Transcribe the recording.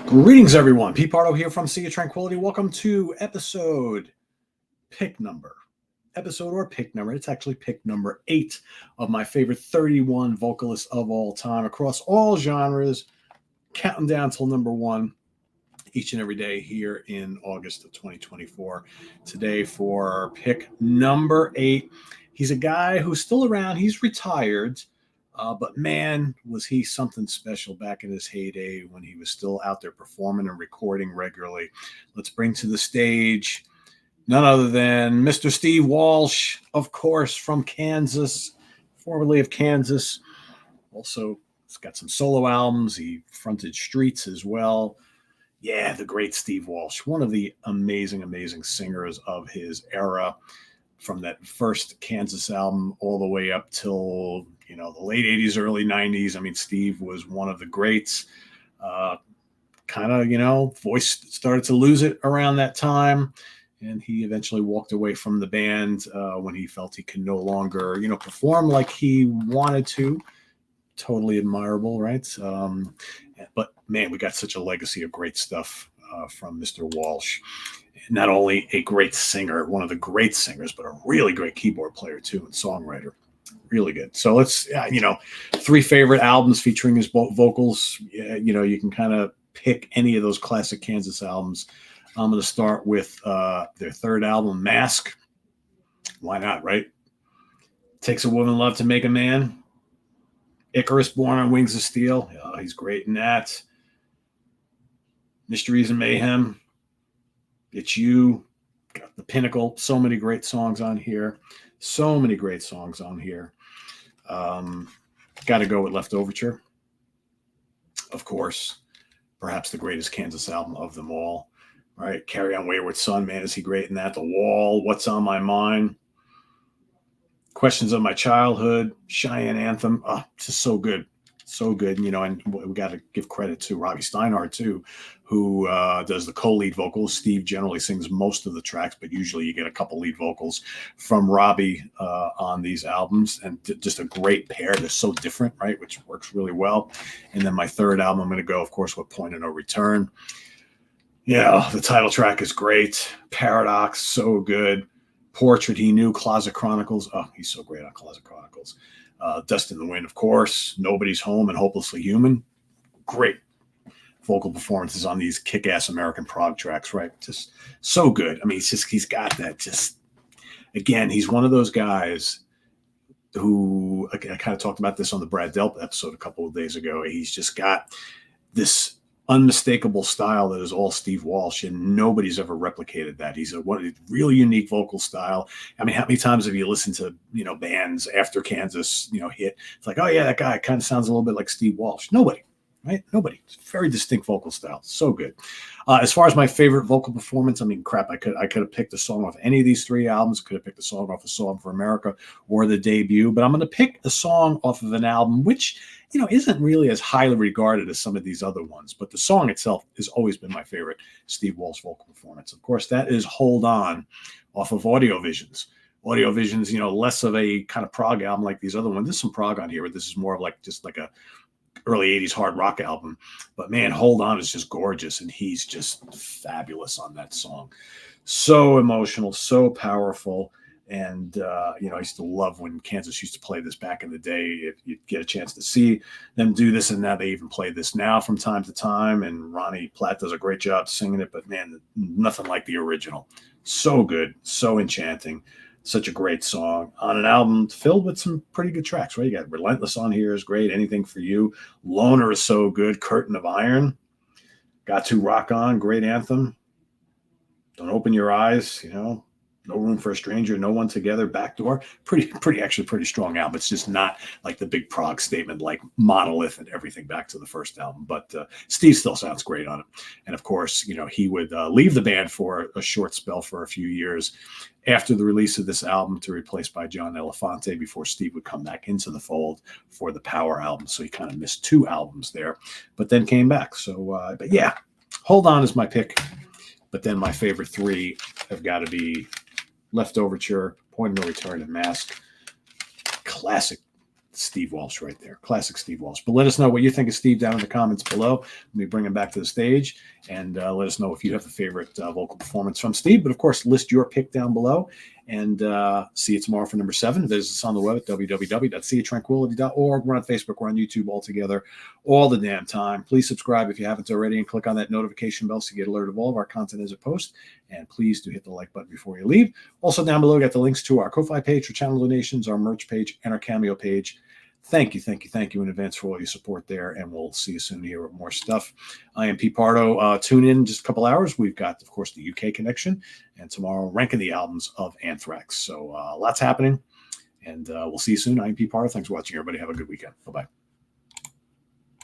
Greetings, everyone. Pete Pardo here from Sea of Tranquility. Welcome to episode number. It's actually pick number 8 of my favorite 31 vocalists of all time across all genres, counting down till number 1 each and every day here in August of 2024. Today for pick number 8. He's a guy who's still around. He's retired. But man, was he something special back in his heyday when he was still out there performing and recording regularly. Let's bring to the stage none other than Mr. Steve Walsh, of course, from Kansas, formerly of Kansas. Also, he's got some solo albums. He fronted Streets as well. Yeah, the great Steve Walsh, one of the amazing, amazing singers of his era, from that first Kansas album all the way up till the late 80s, early 90s. I mean, Steve was one of the greats. Voice started to lose it around that time. And he eventually walked away from the band when he felt he could no longer, perform like he wanted to. Totally admirable, right? But man, we got such a legacy of great stuff from Mr. Walsh. Not only a great singer, one of the great singers, but a really great keyboard player too and songwriter. Really good. So let's, 3 favorite albums featuring his vocals. You can kind of pick any of those classic Kansas albums. I'm going to start with their third album, Mask. Why not, right? Takes a Woman Love to Make a Man. Icarus, Born on Wings of Steel. He's great in that. Mysteries and Mayhem. It's You. Got The Pinnacle. So many great songs on here. Got to go with Left Overture. Of course, perhaps the greatest Kansas album of them all. All right, Carry On Wayward Son, man, is he great in that? The Wall, What's on My Mind, Questions of My Childhood, Cheyenne Anthem. Just so good. So good, and we got to give credit to Robbie Steinhardt, too, who does the co-lead vocals. Steve generally sings most of the tracks, but usually you get a couple lead vocals from Robbie on these albums, and just a great pair. They're so different, right, which works really well. And then my third album, I'm going to go, of course, with Point of No Return. Yeah, the title track is great. Paradox, so good. Portrait He Knew, Closet Chronicles. Oh, he's so great on Closet Chronicles. Dust in the Wind, of course, Nobody's Home, and Hopelessly Human. Great vocal performances on these kick-ass American prog tracks, right? Just so good. I mean, he's got that just, again, he's one of those guys who, I kind of talked about this on the Brad Delp episode a couple of days ago. He's just got this unmistakable style that is all Steve Walsh, and nobody's ever replicated that. He's a really unique vocal style. I mean, how many times have you listened to bands after Kansas hit? It's like, oh yeah, that guy kind of sounds a little bit like Steve Walsh. Nobody, right? Nobody. It's a very distinct vocal style. So good. As far as my favorite vocal performance, I mean, crap, I could have picked a song off any of these 3 albums. Could have picked a song off A Song for America or the debut, but I'm going to pick a song off of an album which isn't really as highly regarded as some of these other ones, but the song itself has always been my favorite Steve Walsh vocal performance. Of course, that is Hold On off of Audio Visions. Audio Visions, less of a kind of prog album like these other ones. There's some prog on here, but this is more of just like a early 80s hard rock album. But man, Hold On is just gorgeous, and he's just fabulous on that song. So emotional, so powerful. And, I used to love when Kansas used to play this back in the day. If you get a chance to see them do this, and now they even play this now from time to time. And Ronnie Platt does a great job singing it, but man, nothing like the original. So good, so enchanting. Such a great song on an album filled with some pretty good tracks, right? You got Relentless on here is great. Anything for You. Loner is so good. Curtain of Iron. Got to Rock On. Great anthem. Don't Open Your Eyes, No Room for a Stranger, No One Together, Backdoor. Pretty strong album. It's just not like the big prog statement like Monolith and everything back to the first album. But Steve still sounds great on it. And of course, he would leave the band for a short spell for a few years after the release of this album to replace by John Elefante before Steve would come back into the fold for the Power album. So he kind of missed 2 albums there, but then came back. So, but yeah, Hold On is my pick. But then my favorite 3 have got to be Left Overture, Point of No Return, and Mask. Classic Steve Walsh right there. Classic Steve Walsh. But let us know what you think of Steve down in the comments below. Let me bring him back to the stage, and let us know if you have the favorite vocal performance from Steve. But, of course, list your pick down below. And see you tomorrow for number 7. Visit us on the web at www.seatranquility.org. We're on Facebook. We're on YouTube all together all the damn time. Please subscribe if you haven't already, and click on that notification bell so you get alerted of all of our content as it posts. And please do hit the like button before you leave. Also, down below, we got the links to our Ko-Fi page for channel donations, our merch page, and our Cameo page. Thank you in advance for all your support there, and we'll see you soon here with more stuff. I am Pete Pardo. Tune in just a couple hours. We've got, of course, the UK connection, and tomorrow ranking the albums of Anthrax. So lots happening, and we'll see you soon. I am Pete Pardo. Thanks for watching, everybody. Have a good weekend. Bye-bye.